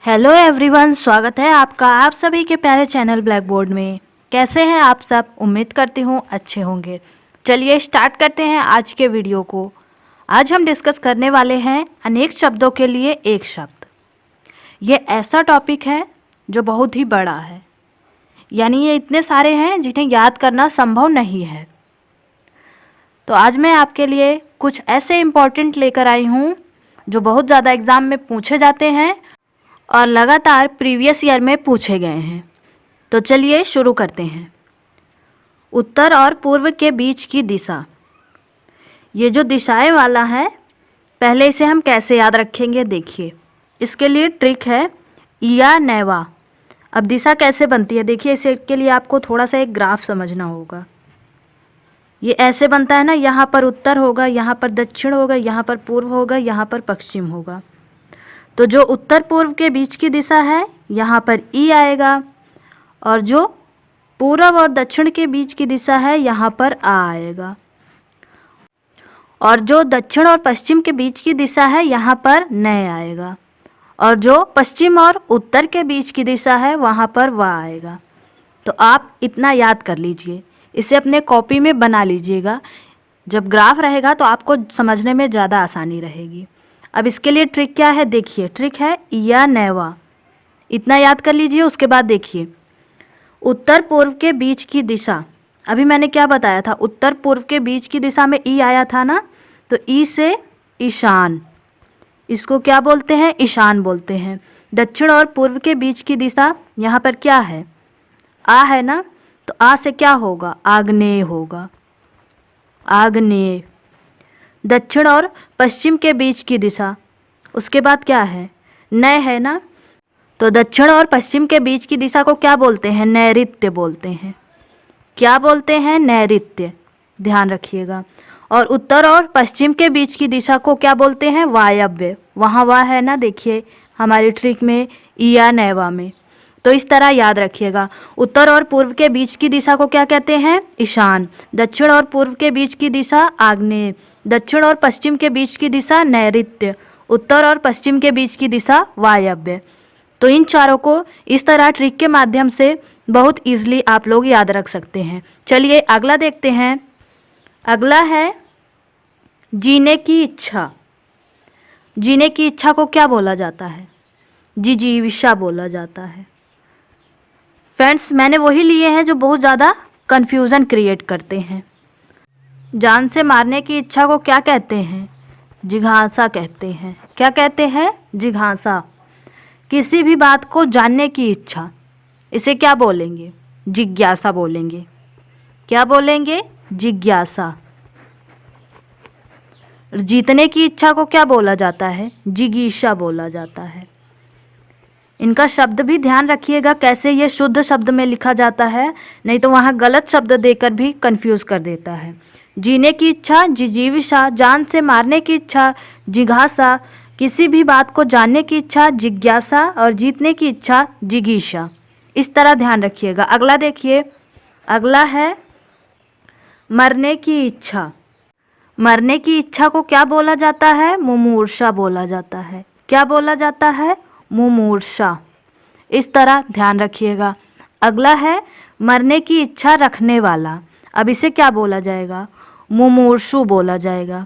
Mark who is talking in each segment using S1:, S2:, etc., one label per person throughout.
S1: Hello everyone, स्वागत है आपका आप सभी के प्यारे चैनल ब्लैक बोर्ड में। कैसे हैं आप सब? उम्मीद करती हूँ अच्छे होंगे। चलिए स्टार्ट करते हैं आज के वीडियो को। आज हम डिस्कस करने वाले हैं अनेक शब्दों के लिए एक शब्द। ये ऐसा टॉपिक है जो बहुत ही बड़ा है, यानी ये इतने सारे हैं जिन्हें याद करना संभव नहीं है। तो आज मैं आपके लिए कुछ ऐसे इम्पोर्टेंट लेकर आई हूँ जो बहुत ज़्यादा एग्ज़ाम में पूछे जाते हैं और लगातार प्रीवियस ईयर में पूछे गए हैं। तो चलिए शुरू करते हैं। उत्तर और पूर्व के बीच की दिशा। ये जो दिशाएं वाला है, पहले इसे हम कैसे याद रखेंगे देखिए। इसके लिए ट्रिक है या नैवा। अब दिशा कैसे बनती है देखिए, इसके लिए आपको थोड़ा सा एक ग्राफ समझना होगा। ये ऐसे बनता है ना, यहाँ पर उत्तर होगा, यहाँ पर दक्षिण होगा, यहाँ पर पूर्व होगा, यहाँ पर पश्चिम होगा। तो जो उत्तर पूर्व के बीच की दिशा है यहाँ पर ई आएगा, और जो पूर्व और दक्षिण के बीच की दिशा है यहाँ पर आ आएगा, और जो दक्षिण और पश्चिम के बीच की दिशा है यहाँ पर नय आएगा, और जो पश्चिम और उत्तर के बीच की दिशा है वहाँ पर वा आएगा। तो आप इतना याद कर लीजिए, इसे अपने कॉपी में बना लीजिएगा। जब ग्राफ रहेगा तो आपको समझने में ज़्यादा आसानी रहेगी। अब इसके लिए ट्रिक क्या है देखिए, ट्रिक है या नैवा। इतना याद कर लीजिए। उसके बाद देखिए, उत्तर पूर्व के बीच की दिशा। अभी मैंने क्या बताया था, उत्तर पूर्व के बीच की दिशा में ई आया था ना, तो ई से ईशान, इसको क्या बोलते हैं? ईशान बोलते हैं। दक्षिण और पूर्व के बीच की दिशा यहाँ पर क्या है? आ है ना, तो आ से क्या होगा? आग्नेय होगा, आग्नेय। दक्षिण और पश्चिम के बीच की दिशा, उसके बाद क्या है? नय है ना, तो दक्षिण और पश्चिम के बीच की दिशा को क्या बोलते हैं? नैऋत्य बोलते हैं। क्या बोलते हैं? नैऋत्य। ध्यान रखिएगा। और उत्तर और पश्चिम के बीच की दिशा को क्या बोलते हैं? वायव्य। वहाँ वाह है ना, देखिए हमारी ट्रिक में या नैवा में। तो इस तरह याद रखिएगा। उत्तर और पूर्व के बीच की दिशा को क्या कहते हैं? ईशान। दक्षिण और पूर्व के बीच की दिशा आग्नेय। दक्षिण और पश्चिम के बीच की दिशा नैऋत्य। उत्तर और पश्चिम के बीच की दिशा वायव्य। तो इन चारों को इस तरह ट्रिक के माध्यम से बहुत ईजिली आप लोग याद रख सकते हैं। चलिए अगला देखते हैं। अगला है जीने की इच्छा। जीने की इच्छा को क्या बोला जाता है? जिजीविषा बोला जाता है। फ्रेंड्स, मैंने वही लिए हैं जो बहुत ज़्यादा कन्फ्यूज़न क्रिएट करते हैं। जान से मारने की इच्छा को क्या कहते हैं? जिज्ञासा कहते हैं। क्या कहते हैं? जिज्ञासा। किसी भी बात को जानने की इच्छा, इसे क्या बोलेंगे? जिज्ञासा बोलेंगे। क्या बोलेंगे? जिज्ञासा। जीतने की इच्छा को क्या बोला जाता है? जिगीषा बोला जाता है। इनका शब्द भी ध्यान रखिएगा, कैसे ये शुद्ध शब्द में लिखा जाता है, नहीं तो वहाँ गलत शब्द देकर भी कंफ्यूज कर देता है। जीने की इच्छा जिजीविषा, जान से मारने की इच्छा जिज्ञासा, किसी भी बात को जानने की इच्छा जिज्ञासा, और जीतने की इच्छा जिगीषा। इस तरह ध्यान रखिएगा। अगला देखिए, अगला है मरने की इच्छा। मरने की इच्छा को क्या बोला जाता है? मुमूर्षा बोला जाता है। क्या बोला जाता है? मुमूर्षा। इस तरह ध्यान रखिएगा। अगला है मरने की इच्छा रखने वाला। अब इसे क्या बोला जाएगा? मुमूर्षु बोला जाएगा।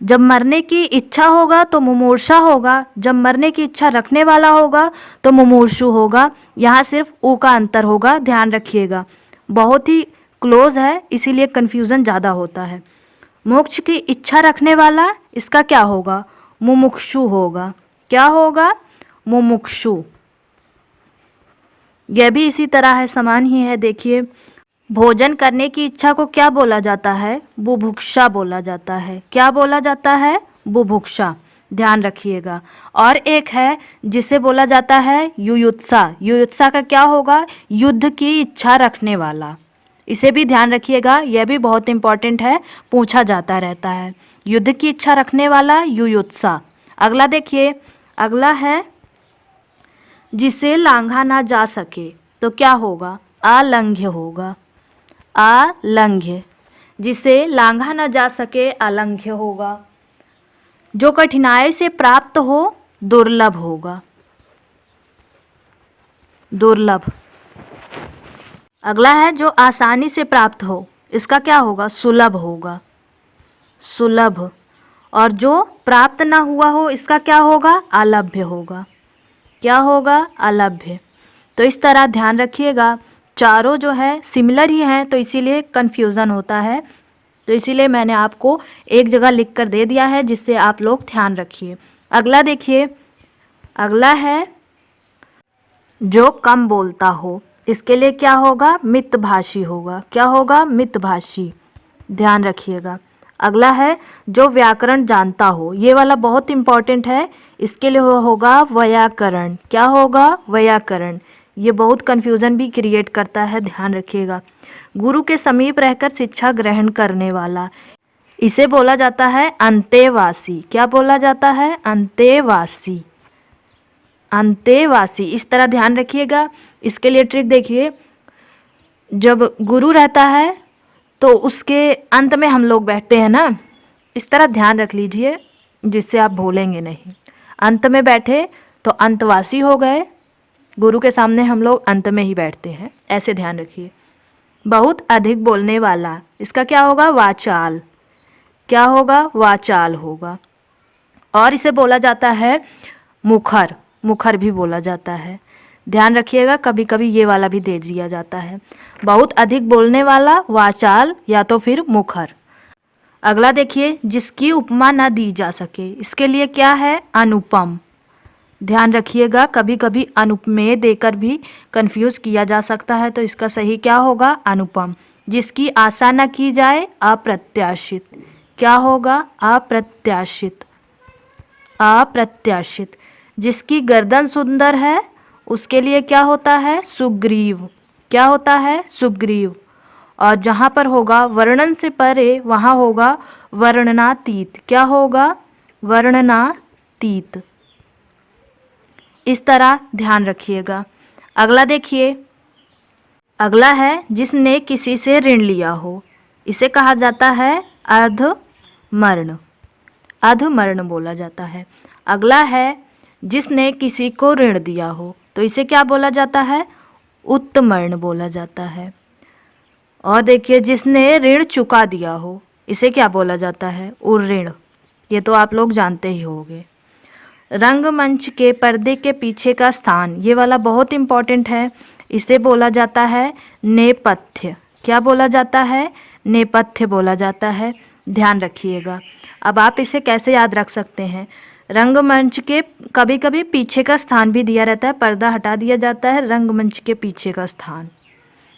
S1: जब मरने की इच्छा होगा तो मुमूर्षा होगा, जब मरने की इच्छा रखने वाला होगा तो मुमूर्षु होगा। यहाँ सिर्फ ऊ का अंतर होगा, ध्यान रखिएगा। बहुत ही क्लोज है, इसीलिए कन्फ्यूज़न ज़्यादा होता है। मोक्ष की इच्छा रखने वाला, इसका क्या होगा? मुमुक्षु होगा। क्या होगा? मुमुक्षु। यह भी इसी तरह है, समान ही है। देखिए, भोजन करने की इच्छा को क्या बोला जाता है? बुभुक्षा बोला जाता है। क्या बोला जाता है? बुभुक्षा। ध्यान रखिएगा। और एक है जिसे बोला जाता है युयुत्सा। युयुत्सा का क्या होगा? युद्ध की इच्छा रखने वाला। इसे भी ध्यान रखिएगा, यह भी बहुत इंपॉर्टेंट है, पूछा जाता रहता है। युद्ध की इच्छा रखने वाला युयुत्सा। अगला देखिए, अगला है जिसे लांघा ना जा सके, तो क्या होगा? आलंघ्य होगा। आलंघ्य। जिसे लांघा न जा सके अलंघ्य होगा। जो कठिनाई से प्राप्त हो दुर्लभ होगा। दुर्लभ। अगला है जो आसानी से प्राप्त हो, इसका क्या होगा? सुलभ होगा, सुलभ। और जो प्राप्त ना हुआ हो, इसका क्या होगा? अलभ्य होगा। क्या होगा? अलभ्य। तो इस तरह ध्यान रखिएगा, चारों जो है सिमिलर ही हैं, तो इसीलिए कन्फ्यूज़न होता है। तो इसीलिए मैंने आपको एक जगह लिख कर दे दिया है, जिससे आप लोग ध्यान रखिए। अगला देखिए, अगला है जो कम बोलता हो, इसके लिए क्या होगा? मितभाषी होगा। क्या होगा? मितभाषी। ध्यान रखिएगा। अगला है जो व्याकरण जानता हो, ये वाला बहुत इंपॉर्टेंट है, इसके लिए होगा व्याकरण। क्या होगा? व्याकरण। ये बहुत कन्फ्यूज़न भी क्रिएट करता है, ध्यान रखिएगा। गुरु के समीप रहकर शिक्षा ग्रहण करने वाला, इसे बोला जाता है अंतेवासी। क्या बोला जाता है? अंतेवासी। अंतेवासी। इस तरह ध्यान रखिएगा। इसके लिए ट्रिक देखिए, जब गुरु रहता है तो उसके अंत में हम लोग बैठते हैं ना, इस तरह ध्यान रख लीजिए, जिससे आप भूलेंगे नहीं। अंत में बैठे तो अंतवासी हो गए, गुरु के सामने हम लोग अंत में ही बैठते हैं, ऐसे ध्यान रखिए। बहुत अधिक बोलने वाला, इसका क्या होगा? वाचाल। क्या होगा? वाचाल होगा। और इसे बोला जाता है मुखर। मुखर भी बोला जाता है, ध्यान रखिएगा। कभी कभी ये वाला भी दे दिया जाता है, बहुत अधिक बोलने वाला, वाचाल या तो फिर मुखर। अगला देखिए, जिसकी उपमा ना दी जा सके, इसके लिए क्या है? अनुपम। ध्यान रखिएगा, कभी कभी अनुपमेय देकर भी कंफ्यूज किया जा सकता है, तो इसका सही क्या होगा? अनुपम। जिसकी आशा न की जाए, अप्रत्याशित। क्या होगा? अप्रत्याशित। अप्रत्याशित। जिसकी गर्दन सुंदर है, उसके लिए क्या होता है? सुग्रीव। क्या होता है? सुग्रीव। और जहाँ पर होगा वर्णन से परे, वहाँ होगा वर्णनातीत। क्या होगा? वर्णनातीत। इस तरह ध्यान रखिएगा। अगला देखिए, अगला है जिसने किसी से ऋण लिया हो, इसे कहा जाता है अर्धमर्ण। अधमर्ण बोला जाता है। अगला है जिसने किसी को ऋण दिया हो, तो इसे क्या बोला जाता है? उत्तमर्ण बोला जाता है। और देखिए, जिसने ऋण चुका दिया हो, इसे क्या बोला जाता है? उऋण। ये तो आप लोग जानते ही होंगे। रंगमंच के पर्दे के पीछे का स्थान, ये वाला बहुत इम्पॉर्टेंट है, इसे बोला जाता है नेपथ्य। क्या बोला जाता है? नेपथ्य बोला जाता है, ध्यान रखिएगा। अब आप इसे कैसे याद रख सकते हैं? रंगमंच के कभी कभी पीछे का स्थान भी दिया रहता है, पर्दा हटा दिया जाता है, रंगमंच के पीछे का स्थान,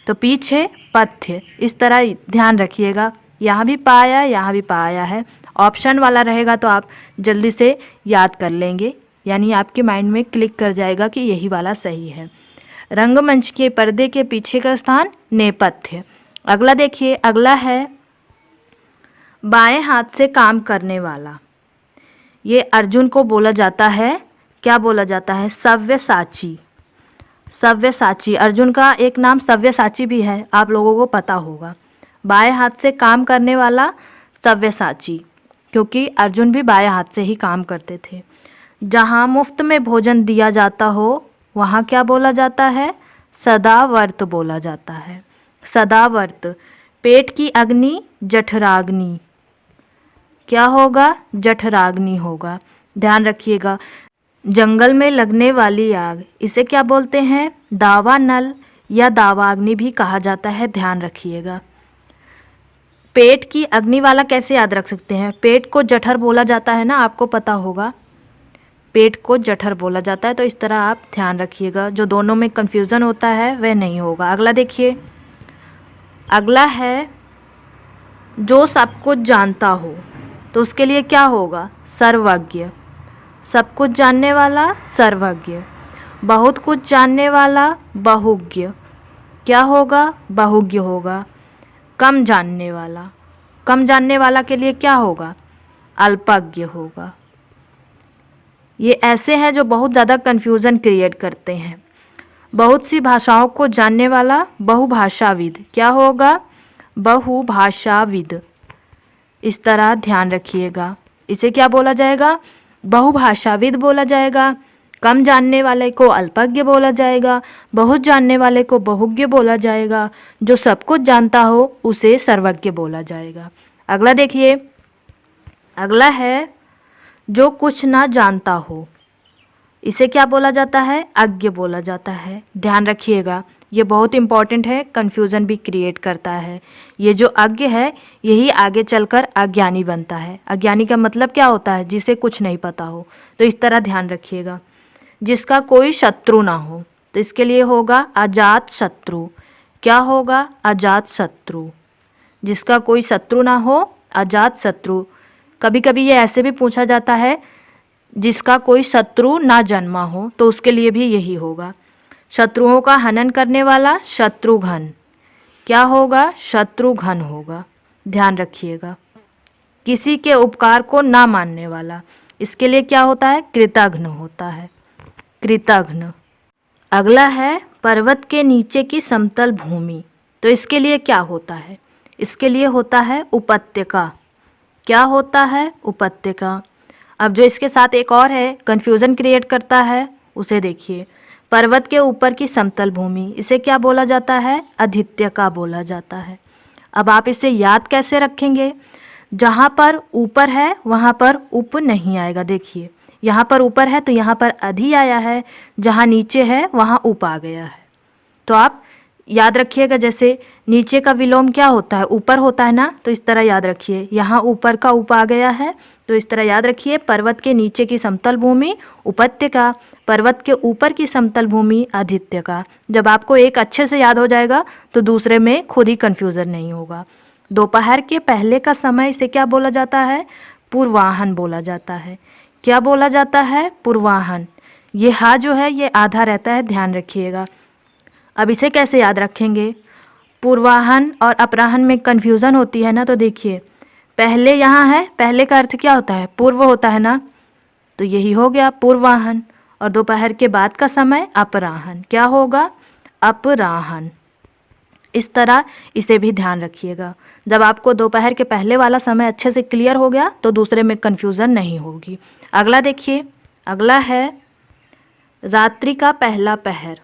S1: तो पीछे पथ्य। इस तरह ध्यान रखिएगा। यहाँ भी पाया, यहाँ भी पाया है, ऑप्शन वाला रहेगा तो आप जल्दी से याद कर लेंगे, यानी आपके माइंड में क्लिक कर जाएगा कि यही वाला सही है। रंगमंच के पर्दे के पीछे का स्थान नेपथ्य। अगला देखिए, अगला है बाएं हाथ से काम करने वाला, ये अर्जुन को बोला जाता है, क्या बोला जाता है? सव्यसाची। सव्यसाची, अर्जुन का एक नाम सव्यसाची भी है, आप लोगों को पता होगा। बाएं हाथ से काम करने वाला सव्यसाची, क्योंकि अर्जुन भी बाएं हाथ से ही काम करते थे। जहाँ मुफ्त में भोजन दिया जाता हो, वहाँ क्या बोला जाता है? सदावर्त बोला जाता है। सदावर्त। पेट की अग्नि जठराग्नि। क्या होगा? जठराग्नि होगा, ध्यान रखिएगा। जंगल में लगने वाली आग, इसे क्या बोलते हैं? दावानल या दावाग्नि भी कहा जाता है, ध्यान रखिएगा। पेट की अग्नि वाला कैसे याद रख सकते हैं? पेट को जठर बोला जाता है ना, आपको पता होगा, पेट को जठर बोला जाता है, तो इस तरह आप ध्यान रखिएगा, जो दोनों में कन्फ्यूज़न होता है वह नहीं होगा। अगला देखिए, अगला है जो सब कुछ जानता हो, तो उसके लिए क्या होगा? सर्वज्ञ। सब कुछ जानने वाला सर्वज्ञ। बहुत कुछ जानने वाला बहुज्ञ। क्या होगा? बहुज्ञ होगा। कम जानने वाला, कम जानने वाला के लिए क्या होगा? अल्पज्ञ होगा। ये ऐसे हैं जो बहुत ज़्यादा कन्फ्यूज़न क्रिएट करते हैं। बहुत सी भाषाओं को जानने वाला बहुभाषाविद। क्या होगा? बहुभाषाविद। इस तरह ध्यान रखिएगा, इसे क्या बोला जाएगा? बहुभाषाविद बोला जाएगा। कम जानने वाले को अल्पज्ञ बोला जाएगा, बहुत जानने वाले को बहुज्ञ बोला जाएगा, जो सब कुछ जानता हो उसे सर्वज्ञ बोला जाएगा। अगला देखिए, अगला है जो कुछ ना जानता हो, इसे क्या बोला जाता है? अज्ञ बोला जाता है। ध्यान रखिएगा, ये बहुत इंपॉर्टेंट है, कन्फ्यूज़न भी क्रिएट करता है। ये जो अज्ञ है यही आगे चलकर अज्ञानी बनता है। अज्ञानी का मतलब क्या होता है? जिसे कुछ नहीं पता हो। तो इस तरह ध्यान रखिएगा। जिसका कोई शत्रु ना हो, तो इसके लिए होगा अजात शत्रु। क्या होगा? अजात शत्रु। जिसका कोई शत्रु ना हो, अजात शत्रु। कभी कभी ये ऐसे भी पूछा जाता है जिसका कोई शत्रु ना जन्मा हो, तो उसके लिए भी यही होगा। शत्रुओं का हनन करने वाला शत्रुघ्न। क्या होगा? शत्रुघ्न होगा। ध्यान रखिएगा। किसी के उपकार को ना मानने वाला, इसके लिए क्या होता है? कृतघ्न होता है। कृतघ्न। अगला है पर्वत के नीचे की समतल भूमि, तो इसके लिए क्या होता है? इसके लिए होता है उपत्यका। क्या होता है? उपत्यका। अब जो इसके साथ एक और है, कन्फ्यूज़न क्रिएट करता है, उसे देखिए। पर्वत के ऊपर की समतल भूमि, इसे क्या बोला जाता है? अधित्यका बोला जाता है। अब आप इसे याद कैसे रखेंगे? जहाँ पर ऊपर है वहाँ पर उप नहीं आएगा। देखिए, यहाँ पर ऊपर है तो यहाँ पर अधि आया है, जहाँ नीचे है वहाँ उप आ गया है। तो आप याद रखिएगा, जैसे नीचे का विलोम क्या होता है? ऊपर होता है ना, तो इस तरह याद रखिए। यहाँ ऊपर का उप आ गया है, तो इस तरह याद रखिए। पर्वत के नीचे की समतल भूमि उपत्यका, पर्वत के ऊपर की समतल भूमि अधित्यका। जब आपको एक अच्छे से याद हो जाएगा तो दूसरे में खुद ही कन्फ्यूज़न नहीं होगा। दोपहर के पहले का समय, इसे क्या बोला जाता है? पूर्वाहन बोला जाता है। क्या बोला जाता है? पूर्वाहन। ये हा जो है ये आधा रहता है, ध्यान रखिएगा। अब इसे कैसे याद रखेंगे? पूर्वाहन और अपराहन में कन्फ्यूज़न होती है ना, तो देखिए पहले यहाँ है, पहले का अर्थ क्या होता है? पूर्व होता है ना, तो यही हो गया पूर्वाहन। और दोपहर के बाद का समय अपराहन। क्या होगा? अपराहन। इस तरह इसे भी ध्यान रखिएगा। जब आपको दोपहर के पहले वाला समय अच्छे से क्लियर हो गया तो दूसरे में कन्फ्यूज़न नहीं होगी। अगला देखिए, अगला है रात्रि का पहला पहर,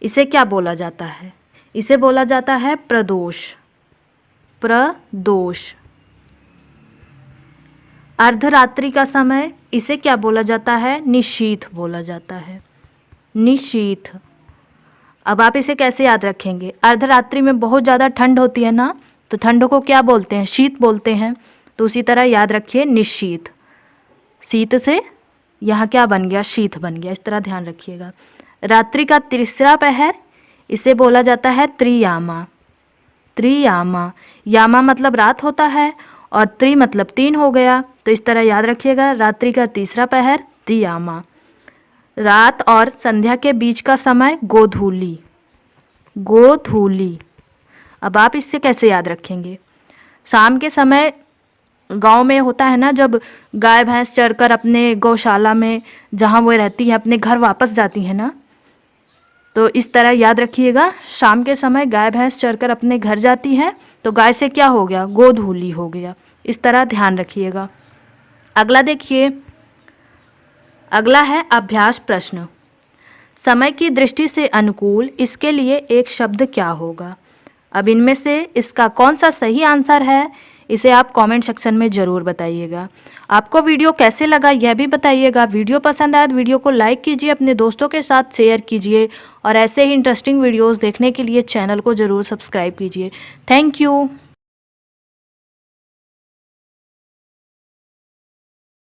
S1: इसे क्या बोला जाता है? इसे बोला जाता है प्रदोष। प्रदोष। अर्धरात्रि का समय, इसे क्या बोला जाता है? निशीथ बोला जाता है। निशीथ। अब आप इसे कैसे याद रखेंगे? अर्धरात्रि में बहुत ज़्यादा ठंड होती है ना, तो ठंड को क्या बोलते हैं? शीत बोलते हैं। तो उसी तरह याद रखिए, निशीथ। शीत से यहाँ क्या बन गया? शीत बन गया। इस तरह ध्यान रखिएगा। रात्रि का तीसरा पहर, इसे बोला जाता है त्रियामा। त्रियामा। यामा मतलब रात होता है और त्रि मतलब 3 हो गया, तो इस तरह याद रखिएगा। रात्रि का तीसरा पहर त्रियामा। रात और संध्या के बीच का समय गोधूली। गोधूली। अब आप इससे कैसे याद रखेंगे? शाम के समय गांव में होता है ना, जब गाय भैंस चरकर अपने गौशाला में जहाँ वो रहती हैं अपने घर वापस जाती हैं ना, तो इस तरह याद रखिएगा। शाम के समय गाय भैंस चरकर अपने घर जाती हैं, तो गाय से क्या हो गया? गोधूली हो गया। इस तरह ध्यान रखिएगा। अगला देखिए, अगला है अभ्यास प्रश्न। समय की दृष्टि से अनुकूल, इसके लिए एक शब्द क्या होगा? अब इनमें से इसका कौन सा सही आंसर है, इसे आप कमेंट सेक्शन में ज़रूर बताइएगा। आपको वीडियो कैसे लगा यह भी बताइएगा। वीडियो पसंद आए तो वीडियो को लाइक कीजिए, अपने दोस्तों के साथ शेयर कीजिए और ऐसे ही इंटरेस्टिंग वीडियोस देखने के लिए चैनल को ज़रूर सब्सक्राइब कीजिए। Thank you.